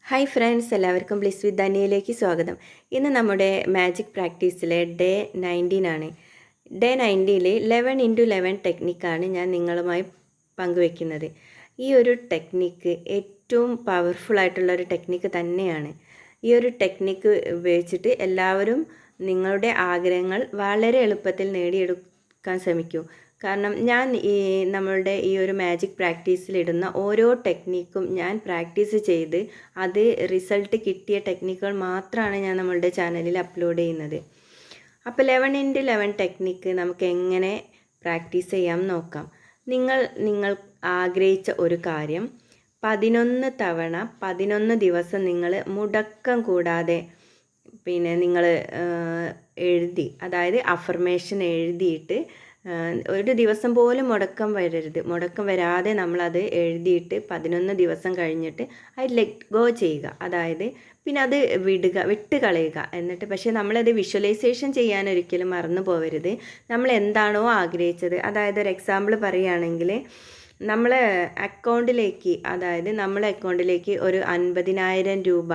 Hi friends, എല്ലാവർക്കും bliss വിത്ത് ധനിയയിലേക്ക് സ്വാഗതം. ഇന്ന് നമ്മുടെ മാജിക് പ്രാക്ടീസിലെ ഡേ 19 ആണ്. ഡേ 19ൽ 11x11 ടെക്നിക്കാണ് ഞാൻ നിങ്ങളുമായി പങ്കുവെക്കുന്നത്. ഈ ഒരു ടെക്നിക്ക് ഏറ്റവും പവർഫുൾ ആയിട്ടുള്ള ഒരു ടെക്നിക്ക് തന്നെയാണ്. ഈ ഒരു ടെക്നിക്ക് ഉപയോഗിച്ചിട്ട് എല്ലാവരും നിങ്ങളുടെ ആഗ്രഹങ്ങൾ വളരെ എളുപ്പത്തിൽ നേടിയെടുക്കാൻ ശ്രമിക്കൂ. കാരണം ഞാൻ നമ്മളുടെ ഈ ഒരു മാജിക് പ്രാക്ടീസിലിടുന്ന ഓരോ ടെക്നിക്കും ഞാൻ പ്രാക്ടീസ് ചെയ്ത് അത് റിസൾട്ട് കിട്ടിയ ടെക്നിക്കുകൾ മാത്രമാണ് ഞാൻ നമ്മളുടെ ചാനലിൽ അപ്ലോഡ് ചെയ്യുന്നത്. അപ്പോൾ 11x11 ടെക്നിക്ക് നമുക്ക് എങ്ങനെ പ്രാക്ടീസ് ചെയ്യാം നോക്കാം. നിങ്ങൾ ആഗ്രഹിച്ച ഒരു കാര്യം 11 തവണ 11 ദിവസം നിങ്ങൾ മുടക്കം കൂടാതെ നിങ്ങൾ എഴുതി, അതായത് അഫർമേഷൻ എഴുതിയിട്ട് ഒരു ദിവസം പോലും മുടക്കം വരാതെ നമ്മളത് എഴുതിയിട്ട് 11 ദിവസം കഴിഞ്ഞിട്ട് അത് ലെറ്റ് ഗോ ചെയ്യുക. അതായത് പിന്നെ അത് വിട്ട് കളയുക. എന്നിട്ട് പക്ഷേ നമ്മളത് വിഷ്വലൈസേഷൻ ചെയ്യാൻ ഒരിക്കലും മറന്നു പോകരുത്. നമ്മൾ എന്താണോ ആഗ്രഹിച്ചത്, അതായത് ഒരു എക്സാമ്പിൾ പറയുകയാണെങ്കിൽ നമ്മളെ അക്കൗണ്ടിലേക്ക് ഒരു 50,000 രൂപ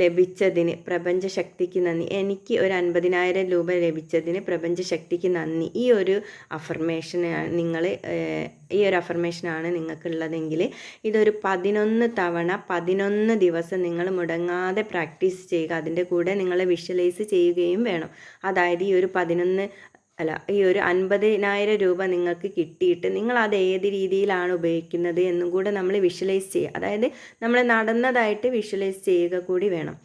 ലഭിച്ചതിന് പ്രപഞ്ചശക്തിക്ക് നന്ദി. എനിക്ക് ഒരു 50,000 രൂപ ലഭിച്ചതിന് പ്രപഞ്ചശക്തിക്ക് നന്ദി. ഈ ഒരു അഫർമേഷനാണ് നിങ്ങൾക്കുള്ളതെങ്കിൽ ഇതൊരു 11 തവണ 11 ദിവസം നിങ്ങൾ മുടങ്ങാതെ പ്രാക്ടീസ് ചെയ്യുക. അതിൻ്റെ കൂടെ നിങ്ങൾ വിഷ്വലൈസ് ചെയ്യുകയും വേണം. അതായത് ഈ ഒരു 50,000 രൂപ നിങ്ങൾക്ക് കിട്ടിയിട്ട് നിങ്ങൾ അത് ഏത് രീതിയിലാണ് ഉപയോഗിക്കുന്നത് എന്നും കൂടെ നമ്മൾ വിഷ്വലൈസ് ചെയ്യുക. അതായത് നമ്മൾ നടന്നതായിട്ട് വിഷ്വലൈസ് ചെയ്യുക കൂടി വേണം.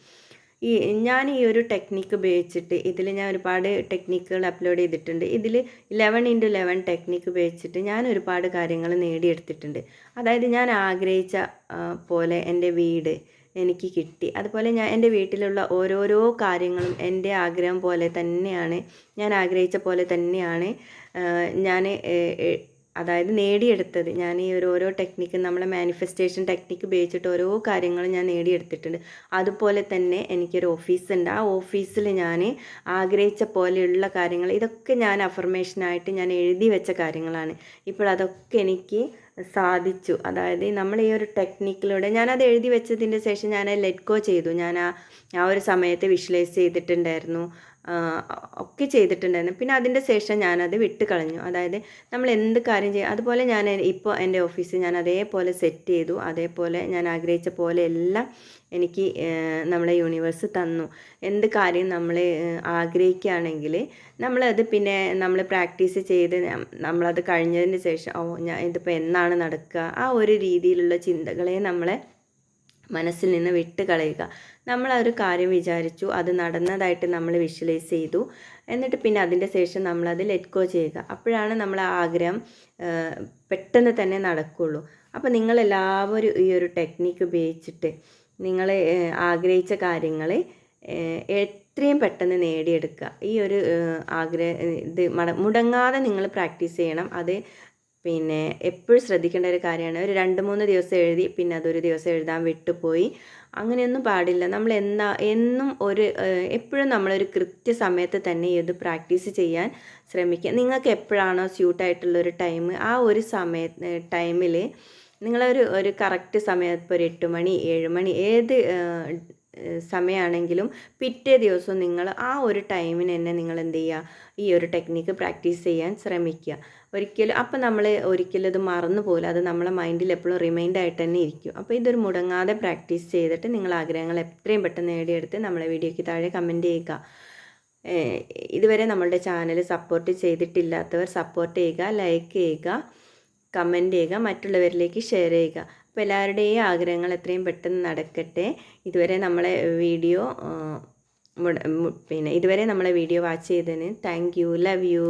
ഞാൻ ഈ ഒരു ടെക്നിക്ക് ഉപയോഗിച്ചിട്ട് ഞാൻ ഒരുപാട് ടെക്നിക്കുകൾ അപ്ലോഡ് ചെയ്തിട്ടുണ്ട്. ഇതിൽ 11x11 ടെക്നിക്ക് ഉപയോഗിച്ചിട്ട് ഞാൻ ഒരുപാട് കാര്യങ്ങൾ നേടിയെടുത്തിട്ടുണ്ട്. അതായത് ഞാൻ ആഗ്രഹിച്ച പോലെ എൻ്റെ വീട് എനിക്ക് കിട്ടി. അതുപോലെ എൻ്റെ വീട്ടിലുള്ള ഓരോരോ കാര്യങ്ങളും എൻ്റെ ആഗ്രഹം പോലെ തന്നെയാണ്, ഞാൻ ആഗ്രഹിച്ച പോലെ തന്നെയാണ് ഞാൻ അതായത് നേടിയെടുത്തത്. ഞാൻ ഈ ഓരോ ടെക്നിക്ക്, നമ്മളെ മാനിഫെസ്റ്റേഷൻ ടെക്നിക്ക് ഉപയോഗിച്ചിട്ട് ഓരോ കാര്യങ്ങളും ഞാൻ നേടിയെടുത്തിട്ടുണ്ട്. അതുപോലെ തന്നെ എനിക്കൊരു ഓഫീസുണ്ട്. ആ ഓഫീസിൽ ഞാൻ ആഗ്രഹിച്ച പോലെയുള്ള കാര്യങ്ങൾ, ഇതൊക്കെ ഞാൻ അഫർമേഷനായിട്ട് ഞാൻ എഴുതി വെച്ച കാര്യങ്ങളാണ്. ഇപ്പോൾ അതൊക്കെ എനിക്ക് സാധിച്ചു. അതായത് നമ്മൾ ഈ ഒരു ടെക്നിക്കിലൂടെ ഞാനത് എഴുതി വെച്ചതിൻ്റെ ശേഷം ഞാൻ ലെറ്റ് ഗോ ചെയ്തു. ഞാൻ ആ ഒരു സമയത്ത് വിഷ്വലൈസ് ചെയ്തിട്ടുണ്ടായിരുന്നു, ഒക്കെ ചെയ്തിട്ടുണ്ടായിരുന്നു. പിന്നെ അതിൻ്റെ ശേഷം ഞാനത് വിട്ട് കളഞ്ഞു. അതായത് നമ്മൾ എന്ത് കാര്യം ചെയ്യും, അതുപോലെ ഞാൻ ഇപ്പോൾ എൻ്റെ ഓഫീസ് ഞാൻ അതേപോലെ സെറ്റ് ചെയ്തു. അതേപോലെ ഞാൻ ആഗ്രഹിച്ച പോലെ എല്ലാം എനിക്ക് നമ്മളെ യൂണിവേഴ്സ് തന്നു. എന്ത് കാര്യം നമ്മൾ ആഗ്രഹിക്കുകയാണെങ്കിൽ നമ്മളത് പിന്നെ നമ്മൾ പ്രാക്ടീസ് ചെയ്ത് നമ്മളത് കഴിഞ്ഞതിന് ശേഷം ഇതിപ്പോൾ എന്നാണ് നടക്കുക, ആ ഒരു രീതിയിലുള്ള ചിന്തകളെ നമ്മളെ മനസ്സിൽ നിന്ന് വിട്ട് കളയുക. നമ്മൾ ആ ഒരു കാര്യം വിചാരിച്ചു, അത് നടന്നതായിട്ട് നമ്മൾ വിഷ്വലൈസ് ചെയ്തു. എന്നിട്ട് പിന്നെ അതിൻ്റെ ശേഷം നമ്മളത് ലെറ്റ് ഗോ ചെയ്യുക. അപ്പോഴാണ് നമ്മൾ ആ ആഗ്രഹം പെട്ടെന്ന് തന്നെ നടക്കുകയുള്ളൂ. അപ്പോൾ നിങ്ങളെല്ലാവരും ഈ ഒരു ടെക്നിക്ക് ഉപയോഗിച്ചിട്ട് നിങ്ങൾ ആഗ്രഹിച്ച കാര്യങ്ങൾ എത്രയും പെട്ടെന്ന് നേടിയെടുക്കുക. ഈ ഒരു മുടങ്ങാതെ നിങ്ങൾ പ്രാക്ടീസ് ചെയ്യണം. അത് എപ്പോഴും ശ്രദ്ധിക്കേണ്ട ഒരു കാര്യമാണ്. ഒരു 2-3 ദിവസം എഴുതി പിന്നെ അതൊരു ദിവസം എഴുതാൻ വിട്ടുപോയി, അങ്ങനെയൊന്നും പാടില്ല. നമ്മൾ എപ്പോഴും നമ്മളൊരു കൃത്യസമയത്ത് തന്നെ ഇത് പ്രാക്ടീസ് ചെയ്യാൻ ശ്രമിക്കുക. നിങ്ങൾക്ക് എപ്പോഴാണോ സ്യൂട്ടായിട്ടുള്ളൊരു ടൈം, ആ ഒരു ടൈമിൽ നിങ്ങളൊരു കറക്റ്റ് സമയത്ത്, ഇപ്പോൾ ഒരു 8 മണി 7 മണി ഏത് സമയമാണെങ്കിലും പിറ്റേ ദിവസം നിങ്ങൾ ആ ഒരു ടൈമിന് തന്നെ നിങ്ങൾ എന്ത് ചെയ്യുക, ഈ ഒരു ടെക്നിക്ക് പ്രാക്ടീസ് ചെയ്യാൻ ശ്രമിക്കുക. അപ്പോൾ നമ്മൾ ഒരിക്കലും ഇത് മറന്നു പോകില്ല. അത് നമ്മളെ മൈൻഡിൽ എപ്പോഴും റിമൈൻഡ് ആയിട്ട് തന്നെ ഇരിക്കും. അപ്പോൾ ഇതൊരു മുടങ്ങാതെ പ്രാക്ടീസ് ചെയ്തിട്ട് നിങ്ങൾ ആഗ്രഹങ്ങൾ എത്രയും പെട്ടെന്ന് നേടിയെടുത്ത് നമ്മളെ വീഡിയോയ്ക്ക് താഴെ കമൻറ്റ് ചെയ്യുക. ഇതുവരെ നമ്മളുടെ ചാനൽ സപ്പോർട്ട് ചെയ്തിട്ടില്ലാത്തവർ സപ്പോർട്ട് ചെയ്യുക, ലൈക്ക് ചെയ്യുക, കമൻറ്റ് ചെയ്യുക, മറ്റുള്ളവരിലേക്ക് ഷെയർ ചെയ്യുക. അപ്പോൾ എല്ലാവരുടെയും ആഗ്രഹങ്ങൾ എത്രയും പെട്ടെന്ന് നടക്കട്ടെ. ഇതുവരെ നമ്മളെ വീഡിയോ വാച്ച് ചെയ്തതിന് താങ്ക് യു. Love you.